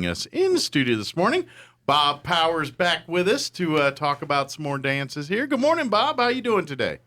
joining us in the studio this morning. Bob Powers back with us to talk about some more dances here. Good morning, Bob. How you doing today?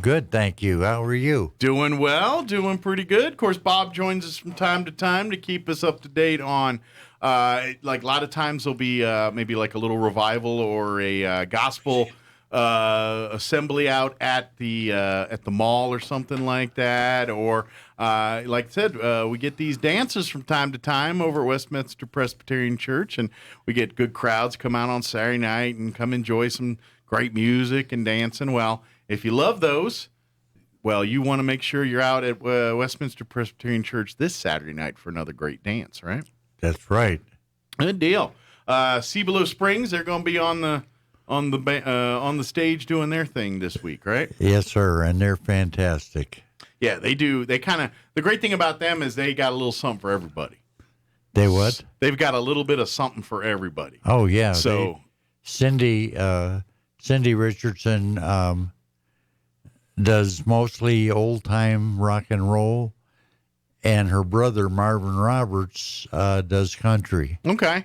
Good, thank you. How are you? Doing well, doing pretty good. Of course, Bob joins us from time to time to keep us up to date on, like a lot of times there'll be maybe like a little revival or a gospel assembly out at the mall or something like that. Or like I said, we get these dances from time to time over at Westminster Presbyterian Church, and we get good crowds come out on Saturday night and come enjoy some great music and dancing. Well, if you love those, well, you want to make sure you're out at Westminster Presbyterian Church this Saturday night for another great dance, right? That's right. Good deal. Cibolo Springs, they're going to be on the stage doing their thing this week, right? Yes, sir, and they're fantastic. Yeah, they do. They kind of, the great thing about them is they got a little something for everybody. They what? They've got a little bit of something for everybody. Oh yeah. So Cindy Richardson does mostly old time rock and roll, and her brother Marvin Roberts does country. Okay.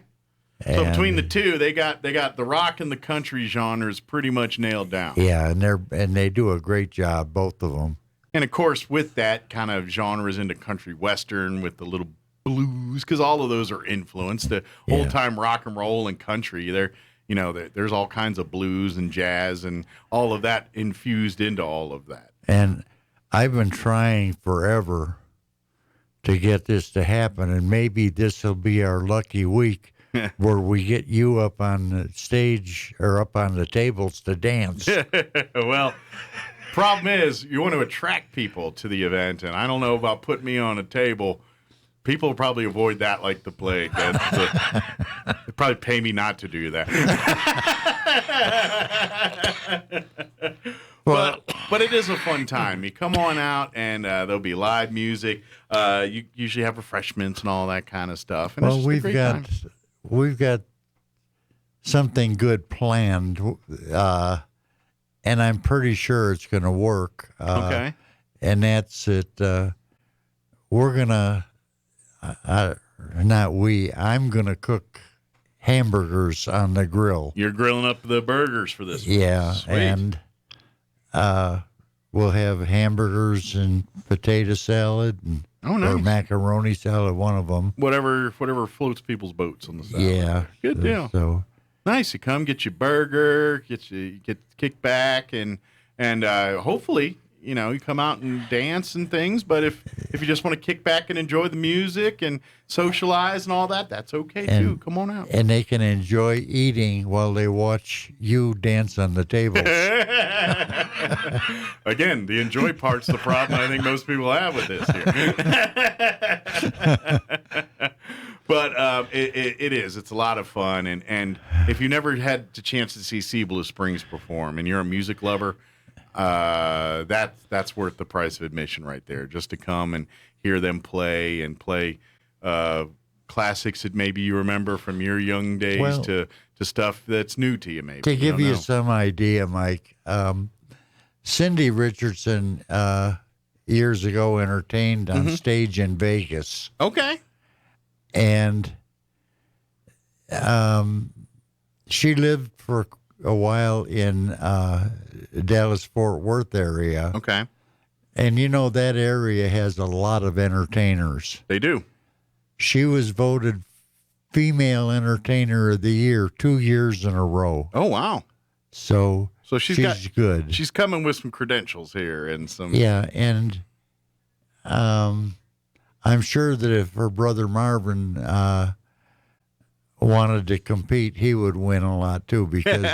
And, So between the two, they got the rock and the country genres pretty much nailed down. Yeah, and they do a great job, both of them. And of course, with that kind of genres into country western with the little blues, because all of those are influenced. The old time rock and roll and country, there's all kinds of blues and jazz and all of that infused into all of that. And I've been trying forever to get this to happen, and maybe this will be our lucky week where we get you up on the stage or up on the tables to dance. Well, problem is you want to attract people to the event, and I don't know about putting me on a table. People will probably avoid that like the plague. They probably pay me not to do that. But it is a fun time. You come on out, and there'll be live music. You usually have refreshments and all that kind of stuff. And Well, it's just a great time. we've got something good planned, and I'm pretty sure it's going to work. Okay. And that's it. We're gonna. I'm going to cook hamburgers on the grill. You're grilling up the burgers for this one. Yeah, Sweet. and we'll have hamburgers and potato salad and, Oh, nice. or macaroni salad, one of them. Whatever floats people's boats on the side. Yeah. Good deal. So, Nice. You come get your burger, get kicked back, and hopefully, you come out and dance and things. But if you just want to kick back and enjoy the music and socialize and all that, that's okay too. Come on out. and they can enjoy eating while they watch you dance on the tables. Again, the enjoy part's the problem I think most people have with this here. But it is. It's a lot of fun. And if you never had the chance to see Cibolo Springs perform and you're a music lover, that's worth the price of admission right there. Just to come and hear them play classics that maybe you remember from your young days Well, to stuff that's new to you maybe. To give don't you know. some idea, Mike, Cindy Richardson years ago entertained on stage in Vegas. Okay. And she lived for a while in Dallas-Fort Worth area. Okay. And that area has a lot of entertainers. They do. She was voted Female Entertainer of the Year 2 years in a row. Oh, wow. So she's good. She's coming with some credentials here and some. Yeah, and I'm sure that if her brother Marvin wanted to compete, he would win a lot too because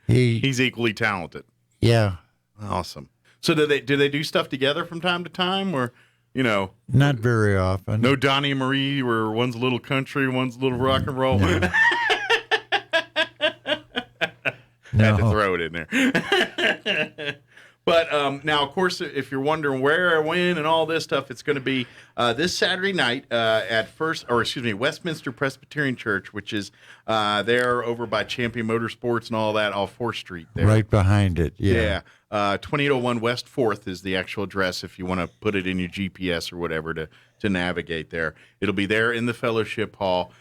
He's equally talented. Yeah. Awesome. So do they do stuff together from time to time, or Not very often. no Donnie and Marie, where one's a little country, one's a little rock and roll? No. Had to throw it in there. But now, of course, if you're wondering where, when, and all this stuff, it's going to be this Saturday night at Westminster Presbyterian Church, which is there over by Champion Motorsports and all that, off 4th Street there. Right behind it. Yeah. 2801 West 4th is the actual address if you want to put it in your GPS or whatever to navigate there. It'll be there in the fellowship hall.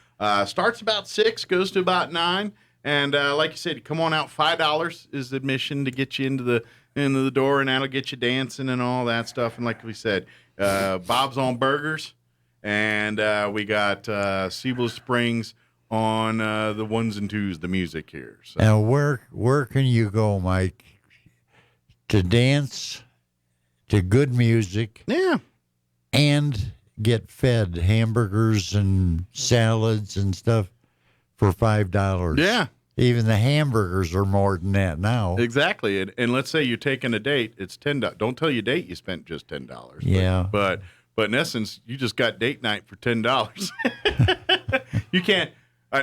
Starts about 6, goes to about 9. And like you said, come on out. $5 is admission to get you into the door, and that'll get you dancing and all that stuff. And like we said, Bob's on burgers, and we got Sebel Springs on the ones and twos, the music here. So. Now, where can you go, Mike, to dance to good music? Yeah. And get fed hamburgers and salads and stuff for $5. Yeah. Even the hamburgers are more than that now. Exactly. And let's say you're taking a date, it's $10. Don't tell your date you spent just $10. Yeah. But in essence, you just got date night for $10. You can't.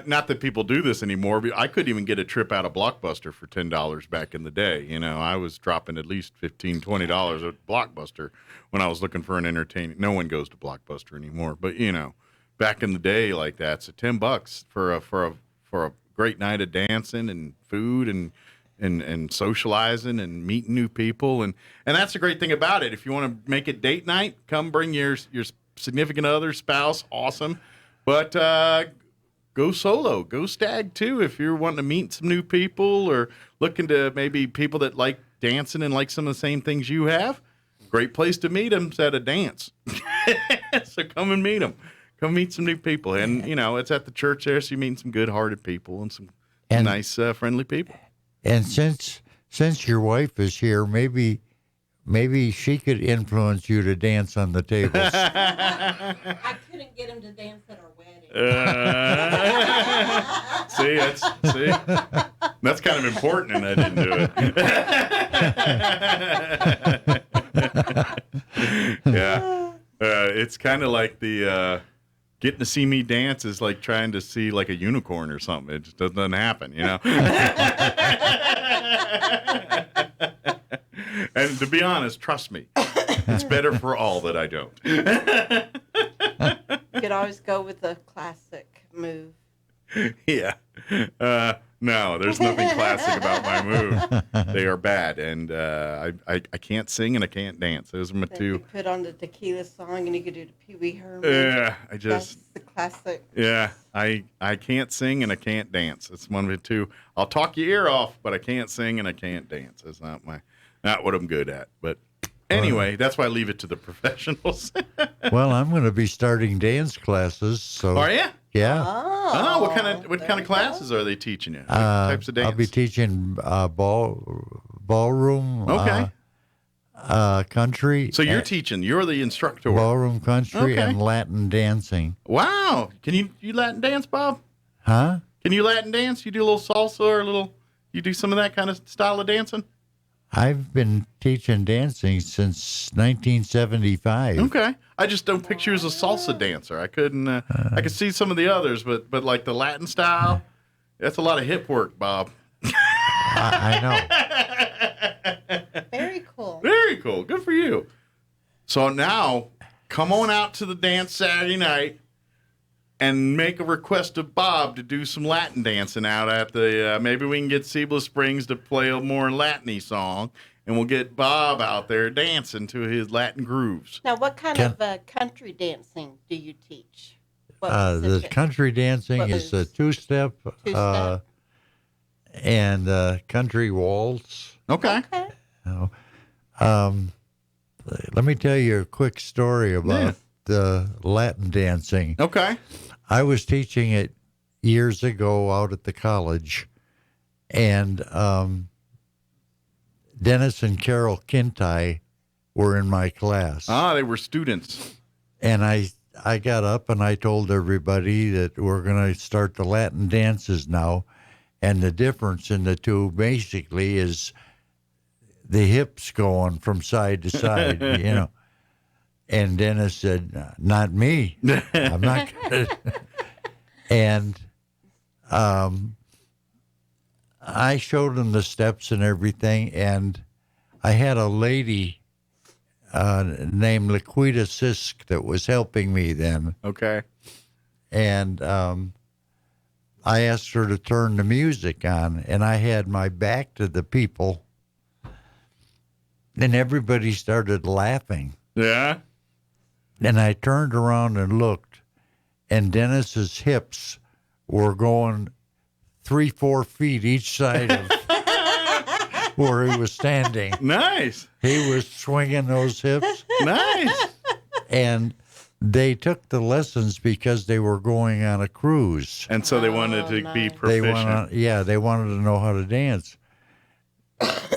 Not that people do this anymore, but I couldn't even get a trip out of Blockbuster for $10 back in the day. You know, I was dropping at least $15, $20 at Blockbuster when I was looking for an entertaining. No one goes to Blockbuster anymore, but you know, back in the day like that, so $10 for a great night of dancing and food and socializing and meeting new people, and that's the great thing about it. If you want to make it date night, come bring your significant other, spouse, awesome, but go solo, go stag too. If you're wanting to meet some new people or looking to maybe people that like dancing and like some of the same things you have, great place to meet them is at a dance. So come and meet them. Come meet some new people. And, you know, it's at the church there, so you're meeting some good-hearted people and some nice, friendly people. And since your wife is here, maybe she could influence you to dance on the tables. I couldn't get him to dance at our wedding. See, that's kind of important, and I didn't do it. Yeah, it's kind of like the getting to see me dance is like trying to see like a unicorn or something. It just doesn't happen, you know. And to be honest, trust me, it's better for all that I don't. You could always go with the classic move. Yeah. No, there's nothing classic about my move. They are bad, and I can't sing and I can't dance. Those are my two. You put on the tequila song, and you could do the Pee Wee Herman. Yeah, That's the classic. Yeah, I can't sing and I can't dance. It's one of the two. I'll talk your ear off, but I can't sing and I can't dance. That's not what I'm good at. But anyway, that's why I leave it to the professionals. Well, I'm going to be starting dance classes. So Are you? yeah. Oh, what kind of classes are they teaching you? What types of dance? I'll be teaching ballroom. Okay. Country. So you're teaching. You're the instructor. Ballroom country Okay. and Latin dancing. Wow. Can you Latin dance, Bob? Huh? Can you Latin dance? You do a little salsa or you do some of that kind of style of dancing? I've been teaching dancing since 1975. Okay. I just don't picture you as a salsa dancer. I couldn't. I could see some of the others, but like the Latin style, that's a lot of hip work, Bob. I know. Very cool. Very cool. Good for you. So now, come on out to the dance Saturday night and make a request of Bob to do some Latin dancing out at the. Maybe we can get Sebel Springs to play a more Latin-y song, and we'll get Bob out there dancing to his Latin grooves. Now, what kind of country dancing do you teach? The country dancing is a two-step, and country waltz. Okay. Let me tell you a quick story about the Latin dancing. Okay. I was teaching it years ago out at the college, and Dennis and Carol Kintai were in my class. Ah, they were students. And I got up and I told everybody that we're going to start the Latin dances now. And the difference in the two basically is the hips going from side to side, you know. And Dennis said, not me. I'm not going to. And I showed him the steps and everything. And I had a lady named Laquita Sisk that was helping me then. Okay. And I asked her to turn the music on, and I had my back to the people. And everybody started laughing. Yeah. And I turned around and looked, and Dennis's hips were going 3-4 feet each side of where he was standing. Nice. He was swinging those hips, Nice. and they took the lessons because they were going on a cruise. And so they wanted to be nice. proficient. They wanted to know how to dance.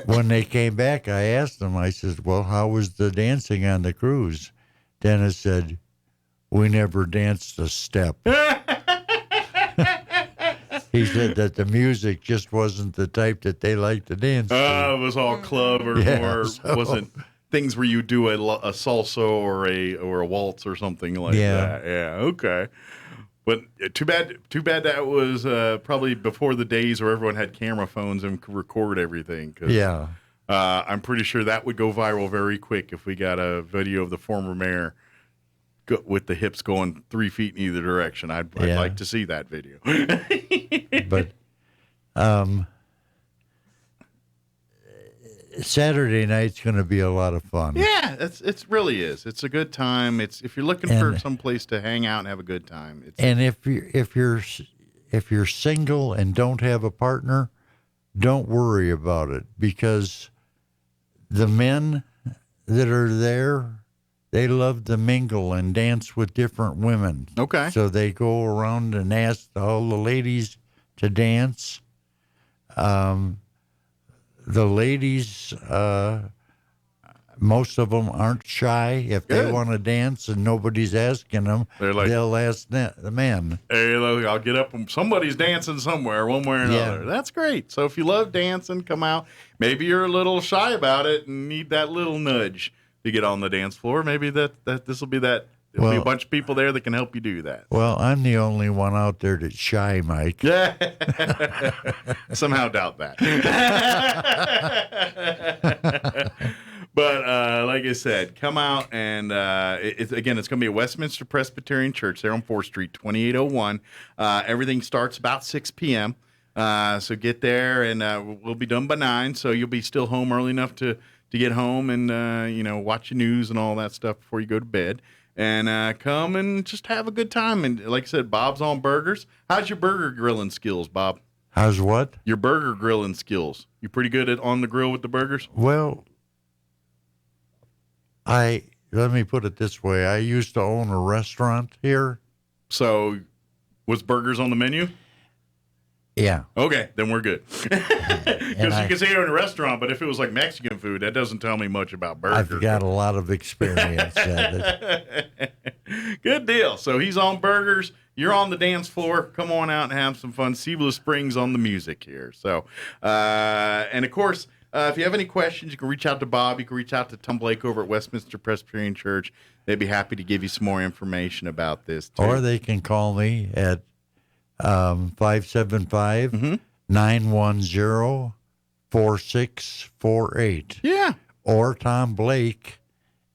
When they came back, I asked them, I said, well, how was the dancing on the cruise? Dennis said, we never danced a step. He said that the music just wasn't the type that they liked to dance to. It was all club or wasn't things where you do a salsa or a waltz or something like that. Yeah, okay. But too bad that was probably before the days where everyone had camera phones and could record everything. 'Cause, I'm pretty sure that would go viral very quick if we got a video of the former mayor with the hips going 3 feet in either direction. I'd like to see that video. But Saturday night's going to be a lot of fun. Yeah, it really is. It's a good time. If you're looking for some place to hang out and have a good time. If you're single and don't have a partner, don't worry about it, because the men that are there, they love to mingle and dance with different women. Okay. So they go around and ask all the ladies to dance. The ladies, most of them aren't shy. If they want to dance and nobody's asking them, they'll ask the men. Hey, look, I'll get up and somebody's dancing somewhere, one way or another. That's great. So if you love dancing, come out. Maybe you're a little shy about it and need that little nudge to get on the dance floor. Maybe this will be that. There'll be a bunch of people there that can help you do that. Well, I'm the only one out there that's shy, Mike. Yeah. Somehow doubt that. But like I said, come out and it's going to be a Westminster Presbyterian Church there on 4th Street, 2801. Everything starts about 6 p.m. So get there, and we'll be done by 9. So you'll be still home early enough to get home and watch your news and all that stuff before you go to bed. And come and just have a good time. And like I said, Bob's on burgers. How's your burger grilling skills, Bob? How's what? Your burger grilling skills. You pretty good at on the grill with the burgers? Well, let me put it this way. I used to own a restaurant here. So was burgers on the menu? Yeah. Okay, then we're good. Because you can say you're in a restaurant, but if it was like Mexican food, that doesn't tell me much about burgers. I've got a lot of experience at it. Good deal. So he's on burgers. You're on the dance floor. Come on out and have some fun. Seabless Springs on the music here. So, and of course, if you have any questions, you can reach out to Bob. You can reach out to Tom Blake over at Westminster Presbyterian Church. They'd be happy to give you some more information about this, too. Or they can call me at 575-910-4648. Yeah. Or Tom Blake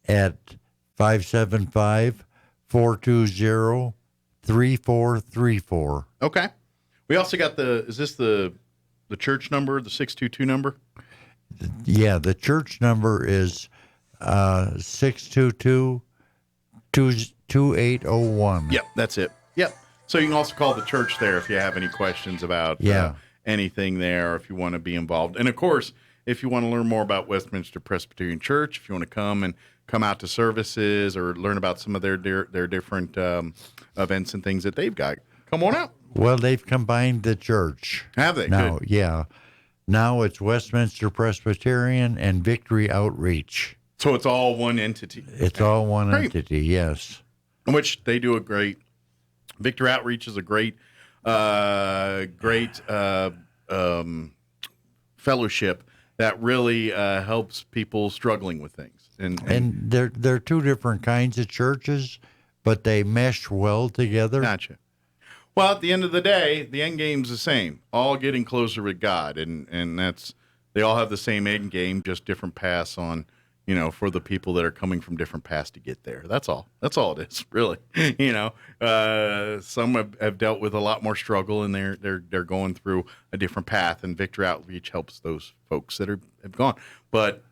at 575-420-3434. Okay. We also got is this the church number, the 622 number? Yeah, the church number is 622-2801. Yep, that's it. Yep. So you can also call the church there if you have any questions about anything there, or if you want to be involved. And, of course, if you want to learn more about Westminster Presbyterian Church, if you want to come out to services or learn about some of their different events and things that they've got, come on out. Well, they've combined the church. Have they? Now, Good. yeah. Now it's Westminster Presbyterian and Victory Outreach. So it's all one entity. It's all one entity, yes. Which they do a great. Victory Outreach is a great fellowship that really helps people struggling with things. And they're two different kinds of churches, but they mesh well together. Gotcha. Well, at the end of the day, the end game's the same. All getting closer with God, and that's they all have the same end game, just different paths on, for the people that are coming from different paths to get there. That's all. That's all it is, really. Some have dealt with a lot more struggle, and they're going through a different path. And Victory Outreach helps those folks that have gone. But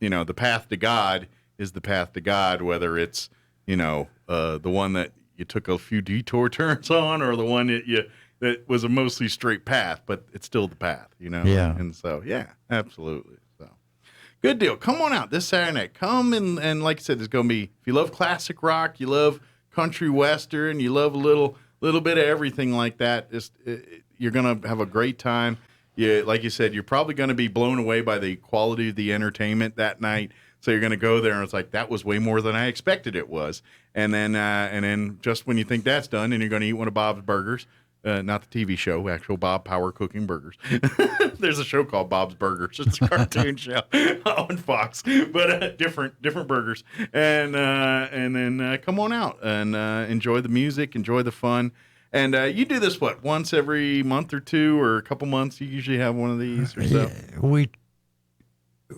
the path to God is the path to God, whether it's the one that you took a few detour turns on, or the one that that was a mostly straight path, but it's still the path, Yeah. And so, yeah, absolutely. So, good deal. Come on out this Saturday night. Come and like I said, there's going to be, if you love classic rock, you love country western, you love a little bit of everything like that, you're going to have a great time. Yeah, like you said, you're probably going to be blown away by the quality of the entertainment that night. So you're going to go there and it's like, that was way more than I expected it was. And then just when you think that's done, and you're going to eat one of Bob's Burgers, not the TV show, actual Bob Power cooking burgers. There's a show called Bob's Burgers. It's a cartoon show on Fox, but different burgers. And then come on out and enjoy the music, enjoy the fun. And you do this, once every month or two or a couple months? You usually have one of these or so?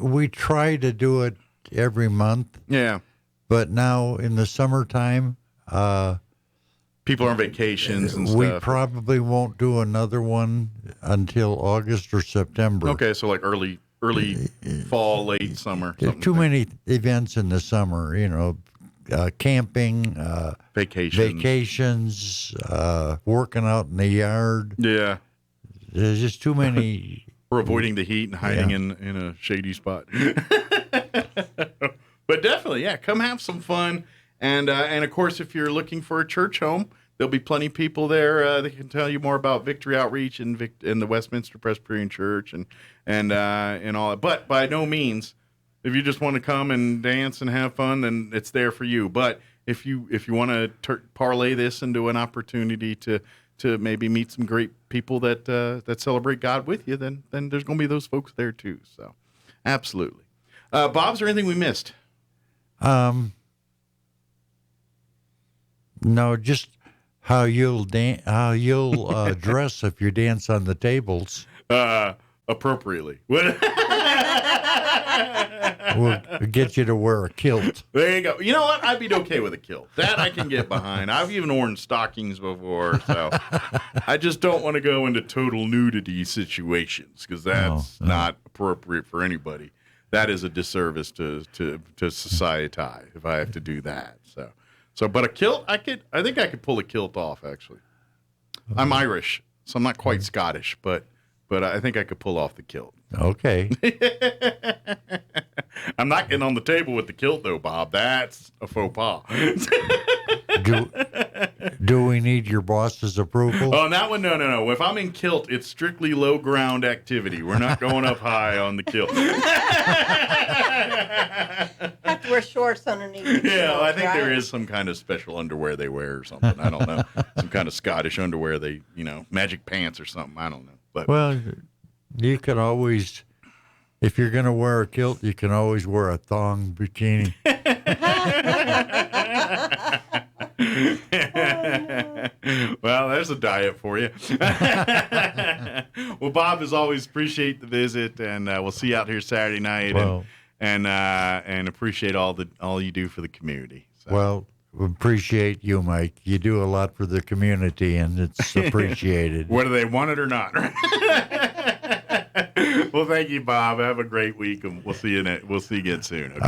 We try to do it every month. Yeah. But now in the summertime, people are on vacations and we stuff. probably won't do another one until August or September. Okay, so like early fall, late summer. There's too many events in the summer, camping, vacations, working out in the yard. Yeah. There's just too many. We're avoiding the heat and hiding in a shady spot. But definitely, yeah, come have some fun. And of course, if you're looking for a church home, there'll be plenty of people there that can tell you more about Victory Outreach and the Westminster Presbyterian Church and all that. But by no means, if you just want to come and dance and have fun, then it's there for you. But if you want to parlay this into an opportunity to maybe meet some great people that celebrate God with you, then there's going to be those folks there too. So, absolutely. Bob, is there anything we missed? No, just how you'll dress if you dance on the tables. Appropriately. We'll get you to wear a kilt. There you go. You know what? I'd be okay with a kilt. That I can get behind. I've even worn stockings before, so I just don't want to go into total nudity situations because that's not appropriate for anybody. That is a disservice to society if I have to do that. So, but a kilt, I think I could pull a kilt off. Actually, I'm Irish, so I'm not quite Scottish, but I think I could pull off the kilt. Okay. I'm not getting on the table with the kilt, though, Bob. That's a faux pas. Do we need your boss's approval? Oh, that one, no. If I'm in kilt, it's strictly low ground activity. We're not going up high on the kilt. Have to wear shorts underneath. Yeah, I think there is some kind of special underwear they wear or something. I don't know. Some kind of Scottish underwear magic pants or something. I don't know. But well, you can always, if you're going to wear a kilt, you can always wear a thong bikini. Well, there's a diet for you. Well, Bob, as always, appreciate the visit, and we'll see you out here Saturday night, and appreciate all you do for the community. So. Well, we appreciate you, Mike. You do a lot for the community, and it's appreciated. Whether they want it or not. Well, thank you, Bob. Have a great week, and we'll see you again soon. Okay.